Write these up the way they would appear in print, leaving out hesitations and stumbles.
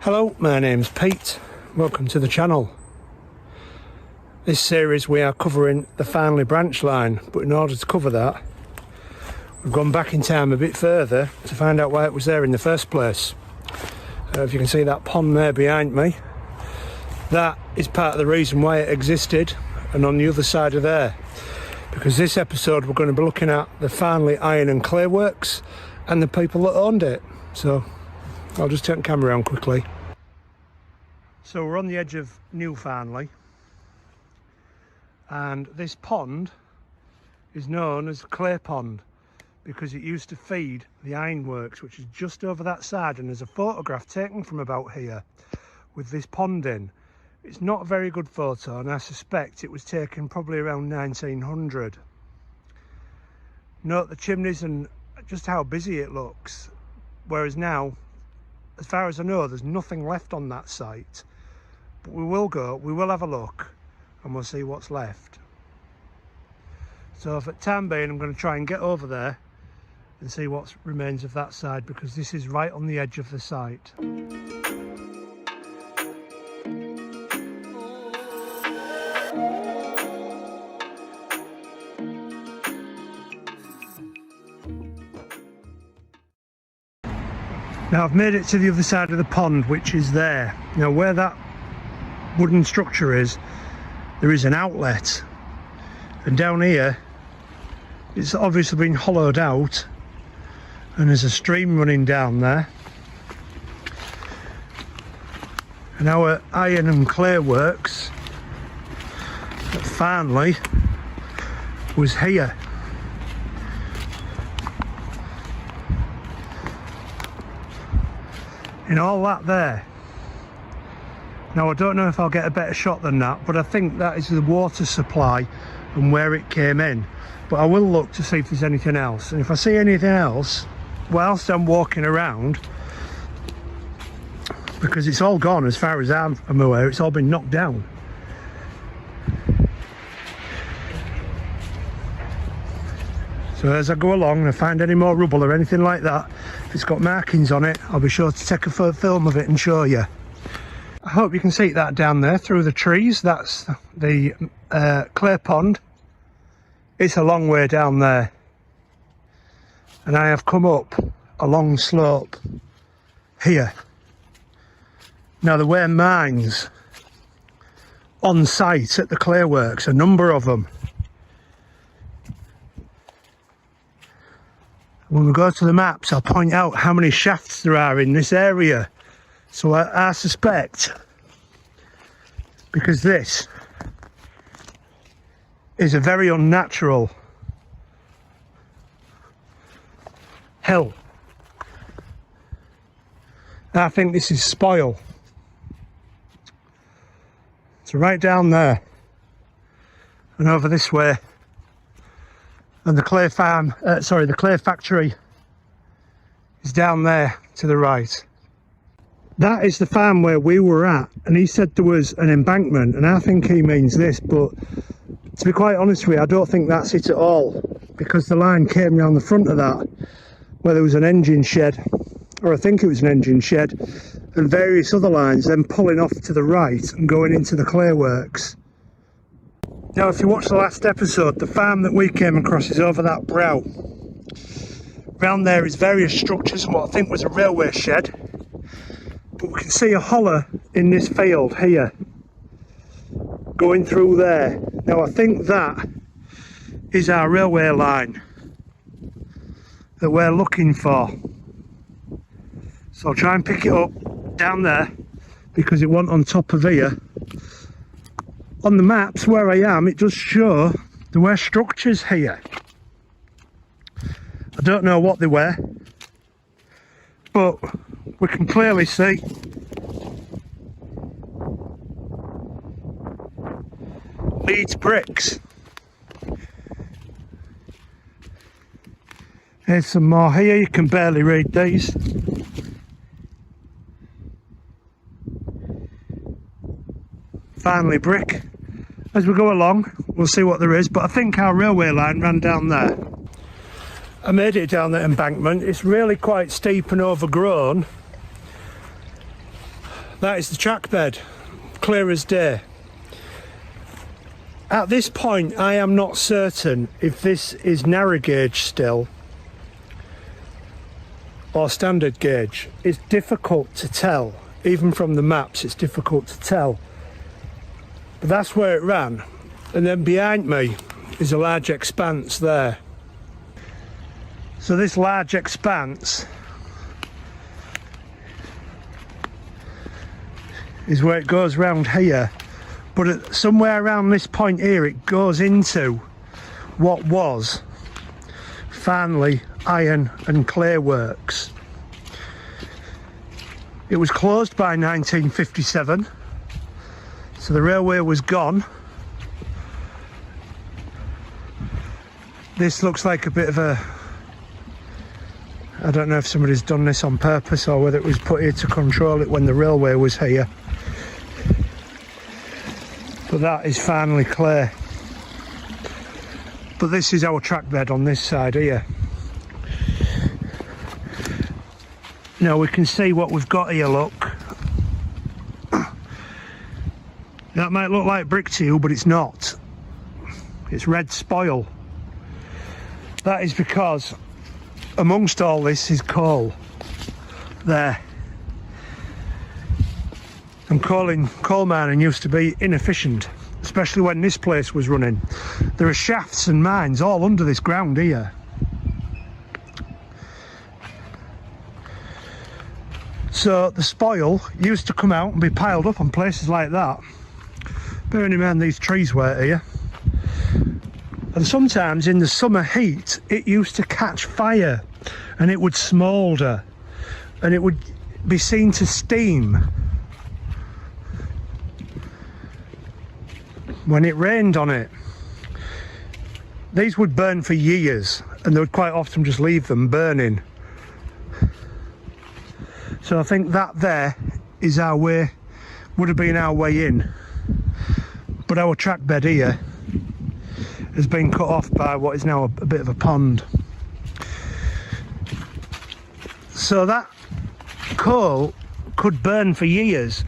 Hello, my name's Pete. Welcome to the channel. This series we are covering the Farnley branch line, but in order to cover that we've gone back in time a bit further to find out why it was there in the first place. If you can see that pond there behind me, that is part of the reason why it existed, and on the other side of there, because this episode we're going to be looking at the Farnley Iron and Clay Works and the people that owned it. So I'll just turn the camera around quickly. So we're on the edge of New Farnley, and this pond is known as Clay Pond because it used to feed the Iron Works, which is just over that side, and there's a photograph taken from about here with this pond in. It's not a very good photo, and I suspect it was taken probably around 1900. Note the chimneys and just how busy it looks, whereas now, as far as I know, there's nothing left on that site. But we will have a look, and we'll see what's left. So for the time being, I'm going to try and get over there and see what remains of that side, because this is right on the edge of the site. Now I've made it to the other side of the pond, which is there. Now where that wooden structure is, there is an outlet, and down here it's obviously been hollowed out, and there's a stream running down there. And our iron and clay works at Farnley was here. In all that there. Now I don't know if I'll get a better shot than that, but I think that is the water supply and where it came in. But I will look to see if there's anything else, and if I see anything else whilst I'm walking around, because it's all gone as far as I'm aware, it's all been knocked down. So as I go along and I find any more rubble or anything like that, if it's got markings on it, I'll be sure to take a film of it and show you. I hope you can see that down there through the trees. That's the clay pond. It's a long way down there, and I have come up a long slope here. Now there were mines on site at the clay works, a number of them. When we go to the maps, I'll point out how many shafts there are in this area. So I suspect, because this is a very unnatural hill, I think this is spoil. So right down there and over this way, and the clay farm, the clay factory is down there to the right. That is the farm where we were at, and he said there was an embankment, and I think he means this, but to be quite honest with you, I don't think that's it at all, because the line came round the front of that where there was an engine shed, or I think it was an engine shed, and various other lines then pulling off to the right and going into the clay works. Now if you watched the last episode, the farm that we came across is over that brow. Round there is various structures and what I think was a railway shed, but we can see a hollow in this field here going through there. Now I think that is our railway line that we're looking for, so I'll try and pick it up down there because it wasn't on top of here. On the maps where I am, it does show there were structures here. I don't know what they were, but we can clearly see Leeds bricks. There's some more here, you can barely read these. Farnley brick. As we go along, we'll see what there is, but I think our railway line ran down there. I made it down that embankment. It's really quite steep and overgrown, That is the track bed, clear as day. At this point I am not certain if this is narrow gauge still or standard gauge. It's difficult to tell, even from the maps it's difficult to tell. But that's where it ran, and then behind me is a large expanse there. So this large expanse is where it goes round here, but somewhere around this point here it goes into what was Farnley Iron and Clay Works. It was closed by 1957, so the railway was gone. This looks like a bit of a, I don't know if somebody's done this on purpose or whether it was put here to control it when the railway was here. But that is Farnley Clay. But this is our track bed on this side here. Now we can see what we've got here, look. That might look like brick to you, but it's not. It's red spoil. That is because amongst all this is coal there. And coal mining used to be inefficient, especially when this place was running. There are shafts and mines all under this ground here. So the spoil used to come out and be piled up on places like that. Bearing in mind these trees were here. And sometimes in the summer heat it used to catch fire and it would smoulder and it would be seen to steam. When it rained on it, these would burn for years, and they would quite often just leave them burning. So I think that there is our way, would have been our way in, but our track bed here has been cut off by what is now a bit of a pond. So that coal could burn for years,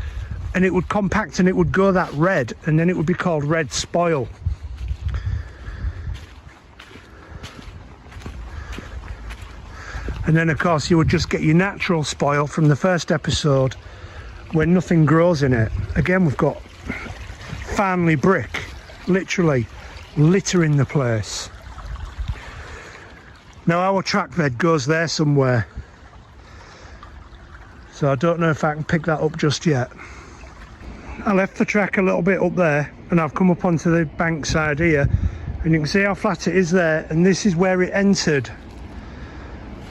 and it would compact and it would go that red, and then it would be called red spoil. And then of course you would just get your natural spoil from the first episode when nothing grows in it. Again, we've got Farnley brick literally littering the place. Now our track bed goes there somewhere, so I don't know if I can pick that up just yet. I left the track a little bit up there and I've come up onto the bank side here, and you can see how flat it is there, and this is where it entered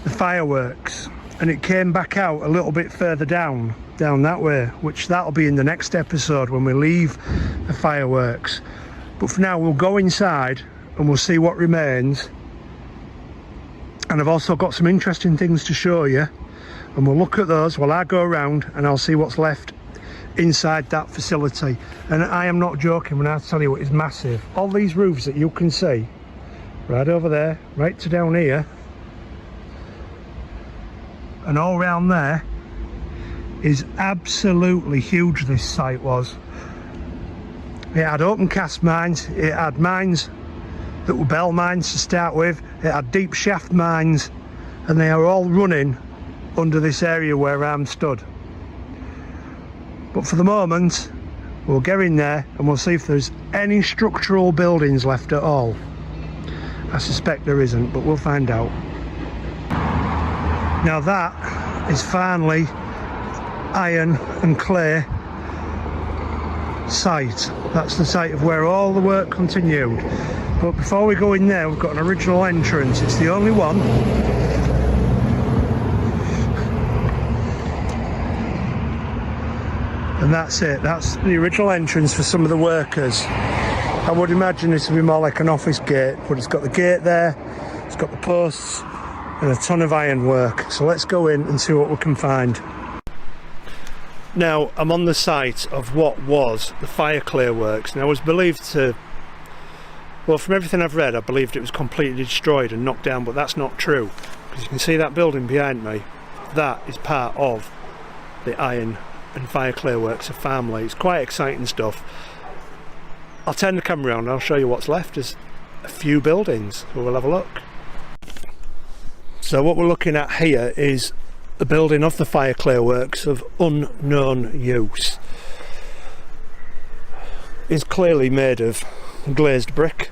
the fireworks, and it came back out a little bit further down that way, which that'll be in the next episode when we leave the fireworks. But for now we'll go inside and we'll see what remains, and I've also got some interesting things to show you, and we'll look at those while I go around and I'll see what's left inside that facility. And I am not joking when I tell you it is massive. All these roofs that you can see right over there, right to down here, and all round there is absolutely huge. This site was. It had open cast mines, it had mines that were bell mines to start with, it had deep shaft mines, and they are all running under this area where I'm stood. But for the moment we'll get in there and we'll see if there's any structural buildings left at all. I suspect there isn't, but we'll find out. Now that is Farnley Iron and Clay site. That's the site of where all the work continued. But before we go in there, we've got an original entrance. It's the only one. And that's it. That's the original entrance for some of the workers. I would imagine this would be more like an office gate, but it's got the gate there, it's got the posts and a ton of ironwork. So let's go in and see what we can find. Now I'm on the site of what was the Fire Clay Works. Now it was believed to, well, from everything I've read, I believed it was completely destroyed and knocked down, but that's not true, because you can see that building behind me. That is part of the Iron and Fire Clay Works of Farnley. It's quite exciting stuff. I'll turn the camera around and I'll show you what's left. There's a few buildings, so we'll have a look. So what we're looking at here is the building of the Fire Clay Works of unknown use. It's clearly made of glazed brick,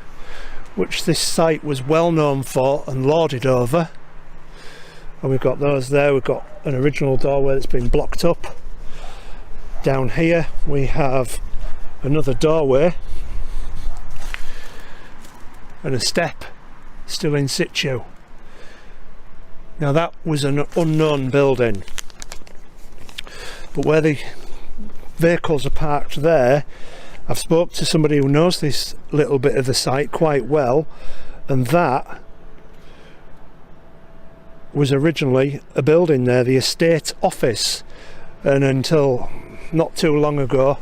which this site was well known for and lauded over. And we've got those there. We've got an original doorway that's been blocked up. Down here we have another doorway and a step still in situ. Now that was an unknown building, but where the vehicles are parked there, I've spoke to somebody who knows this little bit of the site quite well, and that was originally a building there, the estate office, and until not too long ago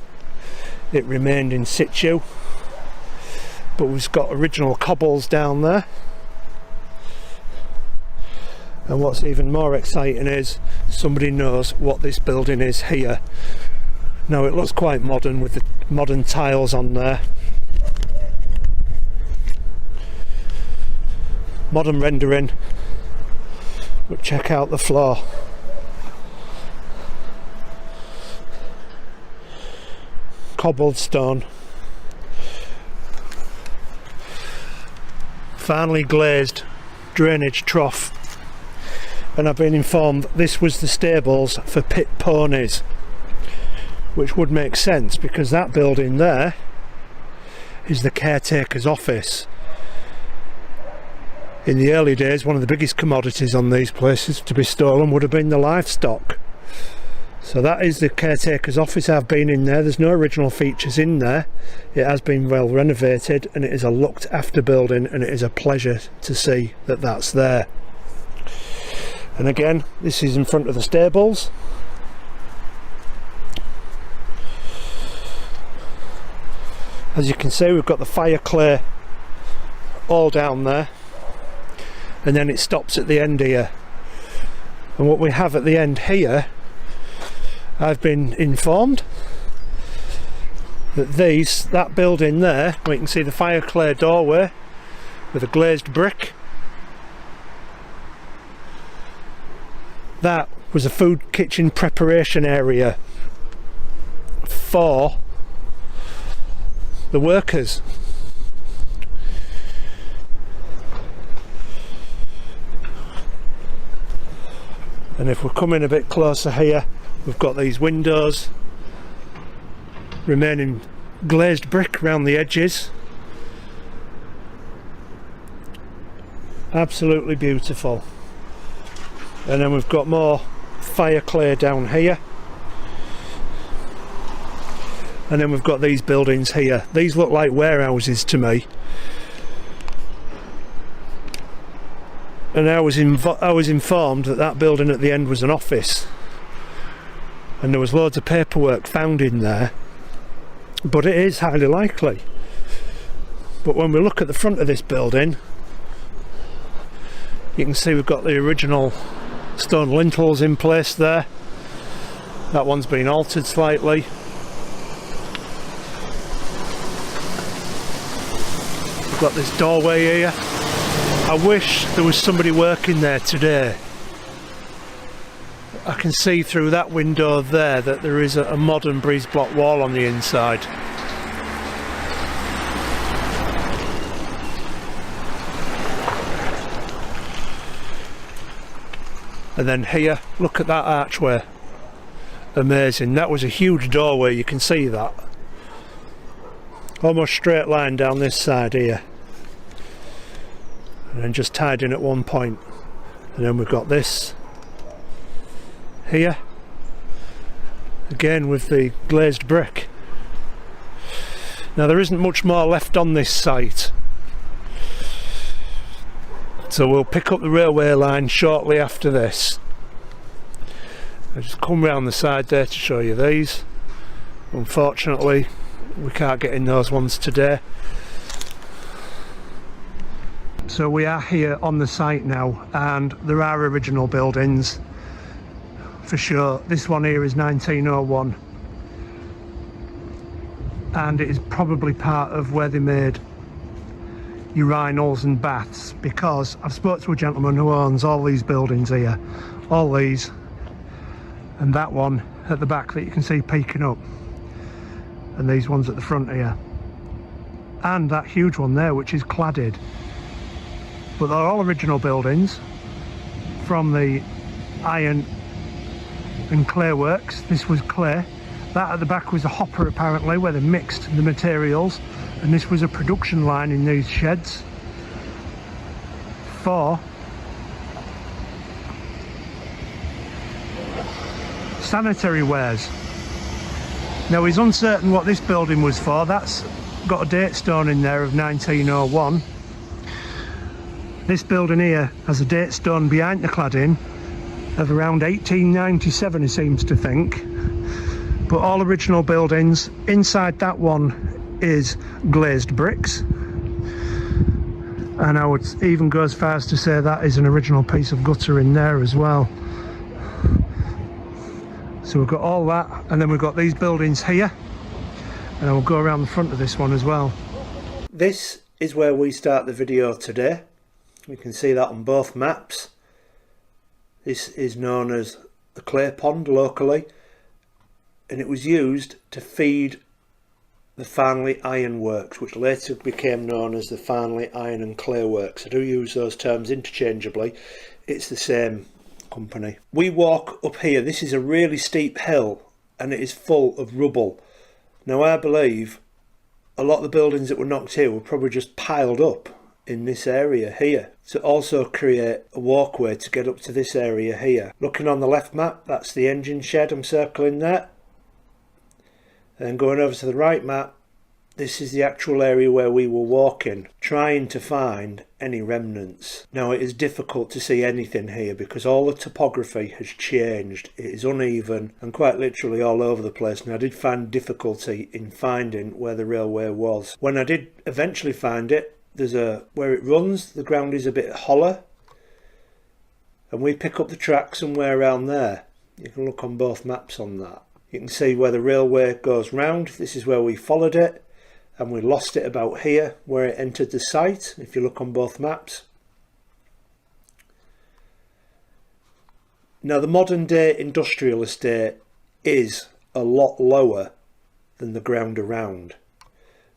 it remained in situ. But we've got original cobbles down there, and what's even more exciting is somebody knows what this building is here. Now it looks quite modern with the modern tiles on there, modern rendering, but check out the floor. Cobbled stone, Farnley glazed drainage trough, and I've been informed this was the stables for pit ponies, which would make sense because that building there is the caretaker's office. In the early days, one of the biggest commodities on these places to be stolen would have been the livestock. So that is the caretaker's office. I've been in there. There's no original features in there. It has been well renovated and it is a looked after building, and it is a pleasure to see that that's there. And again, this is in front of the stables. As you can see, we've got the Fire Clay all down there, and then it stops at the end here. And what we have at the end here, I've been informed that that building there, we can see the Fire Clay doorway with a glazed brick, that was a food kitchen preparation area for the workers. And if we're coming a bit closer here, we've got these windows remaining glazed brick around the edges. Absolutely beautiful. And then we've got more Fire Clay down here. And then we've got these buildings here. These look like warehouses to me. And I was informed that that building at the end was an office. And there was loads of paperwork found in there. But it is highly likely. But when we look at the front of this building, you can see we've got the original stone lintels in place there. That one's been altered slightly. We've got this doorway here. I wish there was somebody working there today. I can see through that window there that there is a modern breeze block wall on the inside. And then here, look at that archway. Amazing. That was a huge doorway, you can see that. Almost straight line down this side here. And then just tied in at one point. And then we've got this here. Again with the glazed brick. Now there isn't much more left on this site. So we'll pick up the railway line shortly after this. I'll just come round the side there to show you these. Unfortunately, we can't get in those ones today. So we are here on the site now, and there are original buildings. for sure. This one here is 1901, and it is probably part of where they made urinals and baths, because I've spoke to a gentleman who owns all these buildings here, all these, and that one at the back that you can see peeking up, and these ones at the front here, and that huge one there which is cladded. But they're all original buildings from the iron and clay works. This was clay. That at the back was a hopper apparently, where they mixed the materials, and this was a production line in these sheds for sanitary wares. Now he's uncertain what this building was for. That's got a date stone in there of 1901. This building here has a date stone behind the cladding of around 1897, he seems to think. But all original buildings. Inside that one is glazed bricks, and I would even go as far as to say that is an original piece of gutter in there as well. So we've got all that, and then we've got these buildings here, and I will go around the front of this one as well. This is where we start the video today. You can see that on both maps. This is known as the clay pond locally, and it was used to feed the Farnley Iron Works, which later became known as the Farnley Iron and Clay Works. I do use those terms interchangeably. It's the same company. We walk up here. This is a really steep hill, and it is full of rubble. Now I believe a lot of the buildings that were knocked here were probably just piled up in this area here to also create a walkway to get up to this area here. Looking on the left map, that's the engine shed I'm circling there. And going over to the right map, this is the actual area where we were walking, trying to find any remnants. Now it is difficult to see anything here because all the topography has changed. It is uneven and quite literally all over the place, and I did find difficulty in finding where the railway was. When I did eventually find it, there's where it runs, the ground is a bit hollow, and we pick up the track somewhere around there. You can look on both maps on that. You can see where the railway goes round. This is where we followed it, and we lost it about here where it entered the site, if you look on both maps. Now the modern day industrial estate is a lot lower than the ground around,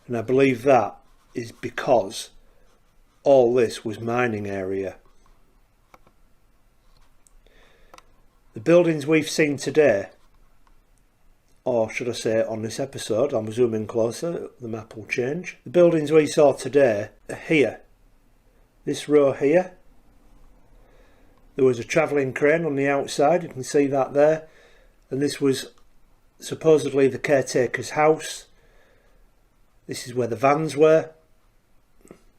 and I believe that is because all this was mining area. The buildings we've seen today, or should I say on this episode, I'm zooming closer, the map will change. The buildings we saw today are here. This row here. There was a travelling crane on the outside, you can see that there. And this was supposedly the caretaker's house. This is where the vans were.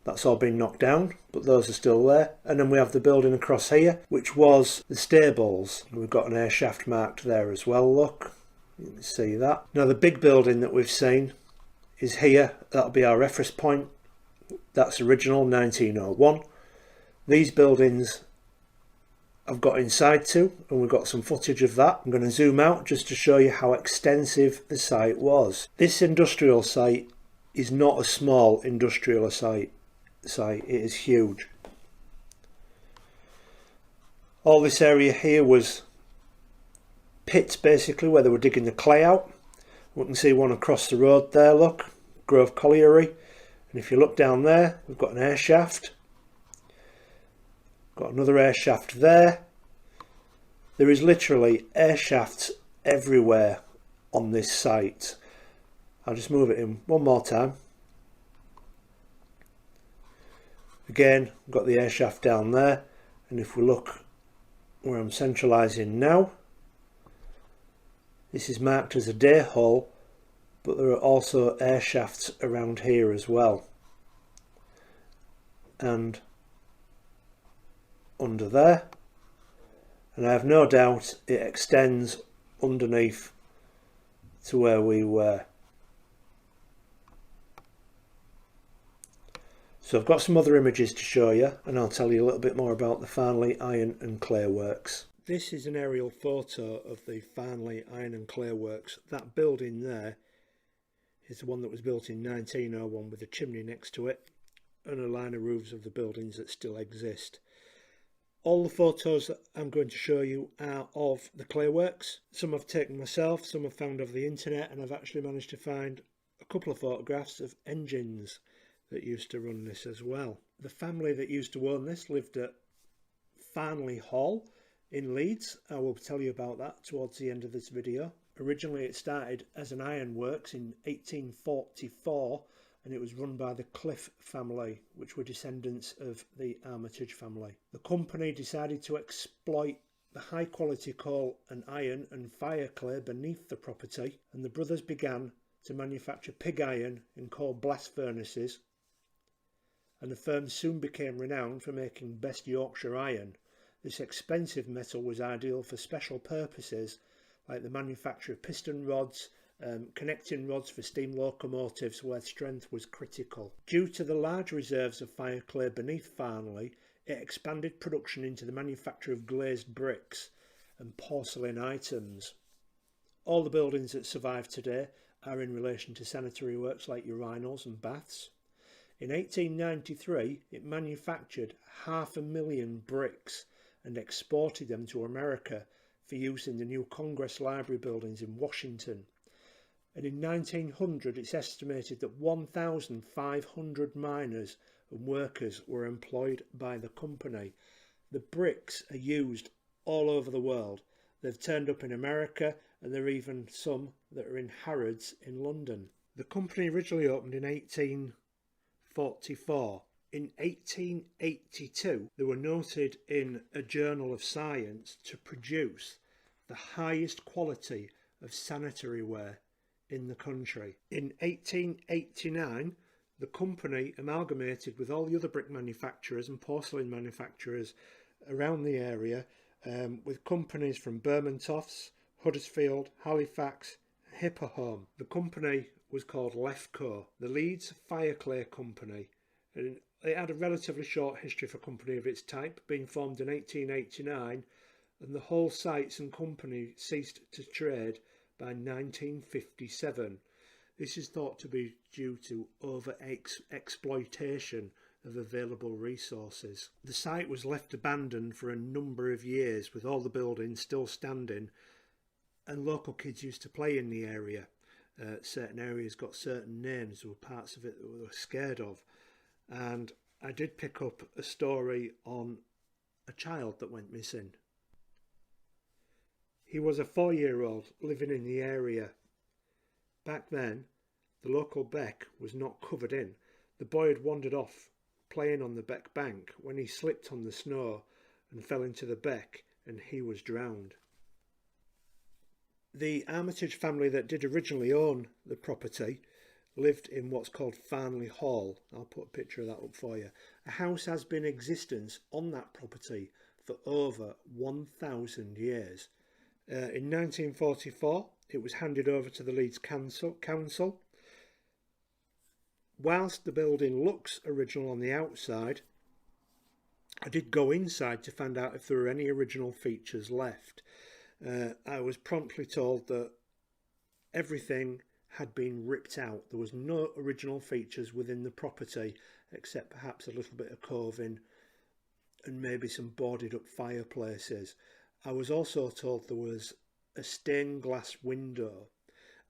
That's all been knocked down, but those are still there. And then we have the building across here, which was the stables. We've got an air shaft marked there as well, look. You can see that. Now the big building that we've seen is here. That'll be our reference point. That's original 1901. These buildings I've got inside to, and we've got some footage of that. I'm going to zoom out just to show you how extensive the site was. This industrial site is not a small industrial site. It is huge. All this area here was pits basically where they were digging the clay out. We can see one across the road there, look, Grove Colliery. And if you look down there, we've got an air shaft. Got another air shaft there. There is literally air shafts everywhere on this site. I'll just move it in one more time. Again, we've got the air shaft down there, and if we look where I'm centralising now, this is marked as a day hole, but there are also air shafts around here as well, and under there, and I have no doubt it extends underneath to where we were. So I've got some other images to show you, and I'll tell you a little bit more about the Farnley Iron and Clay Works. This is an aerial photo of the Farnley Iron Clay Works. That building there is the one that was built in 1901 with a chimney next to it and a line of roofs of the buildings that still exist. All the photos that I'm going to show you are of the clay works. Some I've taken myself, some I've found over the internet, and I've actually managed to find a couple of photographs of engines that used to run this as well. The family that used to own this lived at Farnley Hall in Leeds. I will tell you about that towards the end of this video. Originally it started as an iron works in 1844, and it was run by the Cliff family, which were descendants of the Armitage family. The company decided to exploit the high quality coal and iron and fire clay beneath the property, and the brothers began to manufacture pig iron and coal blast furnaces, and the firm soon became renowned for making best Yorkshire iron. This expensive metal was ideal for special purposes like the manufacture of piston rods, connecting rods for steam locomotives where strength was critical. Due to the large reserves of fire clay beneath Farnley, it expanded production into the manufacture of glazed bricks and porcelain items. All the buildings that survive today are in relation to sanitary works like urinals and baths. In 1893 it manufactured 500,000 bricks and exported them to America for use in the new Congress Library buildings in Washington. And in 1900 it's estimated that 1,500 miners and workers were employed by the company. The bricks are used all over the world. They've turned up in America, and there are even some that are in Harrods in London. The company originally opened in 1844. In 1882 they were noted in a journal of science to produce the highest quality of sanitary ware in the country. In 1889 the company amalgamated with all the other brick manufacturers and porcelain manufacturers around the area, with companies from Bermontoffs, Huddersfield, Halifax, Hipperholm. The company was called Lefco, the Leeds Fireclay Company, and it had a relatively short history for a company of its type, being formed in 1889, and the whole sites and company ceased to trade by 1957. This is thought to be due to over-exploitation of available resources. The site was left abandoned for a number of years, with all the buildings still standing, and local kids used to play in the area. Certain areas got certain names. There were parts of it that we were scared of. And I did pick up a story on a child that went missing. He was a 4-year-old living in the area. Back then, the local beck was not covered in. The boy had wandered off playing on the beck bank when he slipped on the snow and fell into the beck, and he was drowned. The Armitage family that did originally own the property lived in what's called Farnley Hall. I'll put a picture of that up for you. A house has been in existence on that property for over 1,000 years. In 1944 it was handed over to the Leeds Council. Whilst the building looks original on the outside, I did go inside to find out if there were any original features left. I was promptly told that everything had been ripped out. There was no original features within the property, except perhaps a little bit of coving and maybe some boarded up fireplaces. I was also told there was a stained glass window.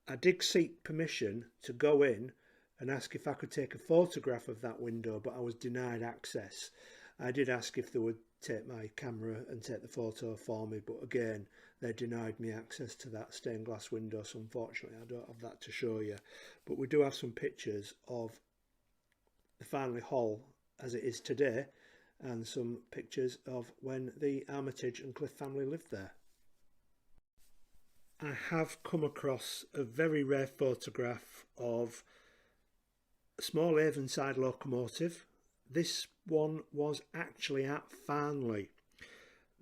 I did seek permission to go in and ask if I could take a photograph of that window, but I was denied access. I did ask if they would take my camera and take the photo for me, but again they denied me access to that stained glass window, so unfortunately I don't have that to show you. But we do have some pictures of the Farnley Hall as it is today, and some pictures of when the Armitage and Cliff family lived there. I have come across a very rare photograph of a small Avonside locomotive. This one was actually at Farnley.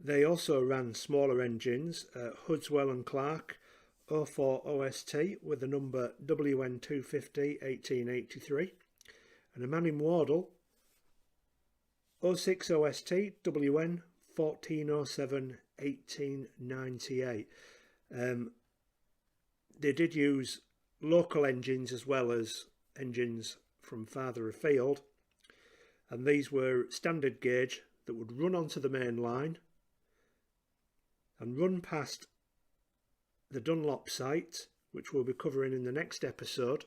They also ran smaller engines, Hudswell and Clark 04 OST with the number WN250 1883, and a Manning Wardle 06 OST WN 1407 1898. They did use local engines as well as engines from farther afield, and these were standard gauge that would run onto the main line and run past the Dunlop site, which we'll be covering in the next episode,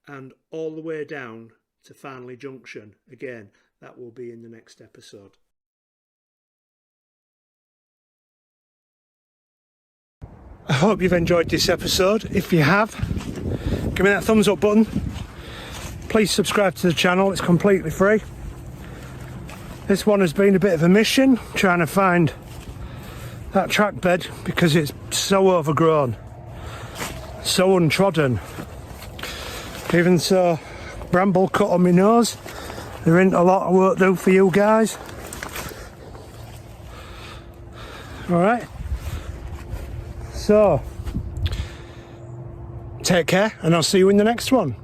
and all the way down to Farnley Junction. Again, that will be in the next episode. I hope you've enjoyed this episode. If you have, give me that thumbs up button. Please subscribe to the channel, it's completely free. This one has been a bit of a mission, trying to find that track bed because it's so overgrown, so untrodden. Even so, bramble cut on my nose. There ain't a lot of work to do for you guys. Alright, so take care and I'll see you in the next one.